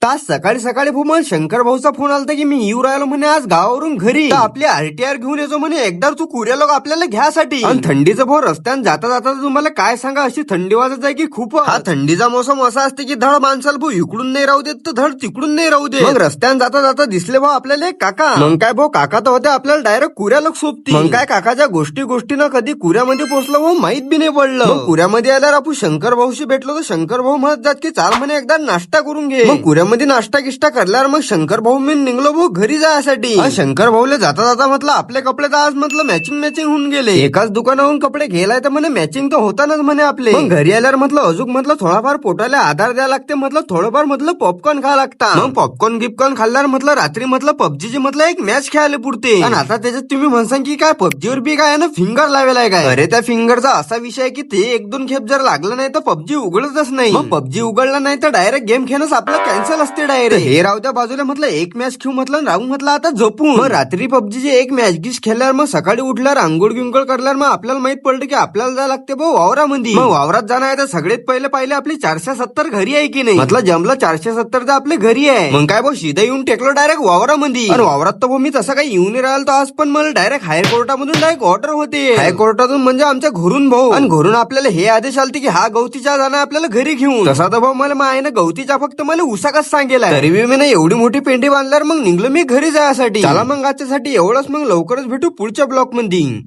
आज सकाळी सकाळी भाऊ मला शंकर भाऊचा फोन आलता की मी येऊ राहिलो म्हणे आज गावावरून घरी. तर आपली आरटीआर घेऊन येतो म्हणे एकदा तू कुऱ्या लोक आपल्याला घ्यासाठी. आणि थंडीचं भाऊ रस्त्यानं जाता जाता तुम्हाला काय सांगा अशी थंडी वाजत आहे की खूप. हा थंडीचा मोसम असा असते की धड माणसाला भाऊ इकडून नाही राहू देत तर धड तिकडून नाही राहू दे. मग रस्त्यानं जाता जाता दिसले भाऊ आपल्याला एक काका. मग काय भाऊ काका तर होते आपल्याला डायरेक्ट कुऱ्या लोक सोबती. मग काय काकाच्या गोष्टीनं कधी कुऱ्यामध्ये पोहोचलो भाऊ माहित बी नाही पडलं. मग कुऱ्यामध्ये आल्यावर आपण शंकर भाऊशी भेटलो तर शंकर भाऊ म्हणत जात की चाल म्हणे एकदा नाश्ता करून घे. मग कुऱ्यामध्ये नाश्ता गिष्टा करल्यावर मग शंकर भाऊ मी निघलो भाऊ घरी जायसाठी. शंकर भाऊला जाता जाता म्हटलं आपले कपडे तर आज म्हटलं मॅचिंग होऊन गेले. एकाच दुकानावरून कपडे घ्यायला तर म्हणे मॅचिंग तर होतानाच म्हणे आपले. मग घरी आल्यावर म्हटलं अजून म्हटलं थोडाफार पोटाला आधार द्यायला लागते म्हटलं थोडंफार म्हटलं पॉपकॉर्न खा लागता. मग पॉपकॉर्न गिपकॉर्न खाल्ल्यावर म्हटलं रात्री म्हटलं पबजीची म्हटलं एक मॅच खेळायला पुरते. आणि आता त्याच्यात तुम्ही म्हणसान की काय पबजीवर बी काय ना फिंगर लावेला आहे काय. अरे त्या फिंगरचा असा विषय आहे की ते एक दोन खेप जर लागलं नाही तर पबजी उघडतच नाही. मग पबजी उघडला नाही तर डायरेक्ट गेम खेळणं आपलं कॅन्सल असते डायरेक्ट. हे राहू त्या बाजूला म्हटलं एक मॅच खेळू म्हटलं राहू म्हटलं आता झोपून. मग रात्री पबजीची एक मॅच गिश खेळल्यावर मग सकाळी उठल्यावर आंघोळ गिंगोळ करल्यावर मग आपल्याला माहित पडलं की आपल्याला जायला लागते भाऊ वावरामध्ये. मग वावरात जाणं आहे तर सगळ्यात पहिले आपली 470 घरी आहे की नाही. म्हटलं जमलं 470 तर आपले घरी आहे. मग काय भाऊ सीधा येऊन टेकलो डायरेक्ट वावरामध्ये. आणि वावरात तर भाऊ मी तसं काही येऊन राहिलो तर आज पण मला डायरेक्ट हायकोर्टामधून डायरेक्ट ऑर्डर होते. हायकोर्टातून म्हणजे आमच्या घरून भाऊ. आणि घरून आपल्याला हे आदेश आलते की हा गवतीच्या जाणं आपल्याला घरी घेऊन. तसा तर भाऊ मला मायनं गवतीच्या फक्त मला उसाकच सांगेला. तरी मी नाही एवढी मोठी पेंडी बांधल्यावर मग निघलो मी घरी जायसाठी. चला मग आजच्यासाठी एवढंच, मग लवकरच भेटू पुढच्या ब्लॉक मध्ये.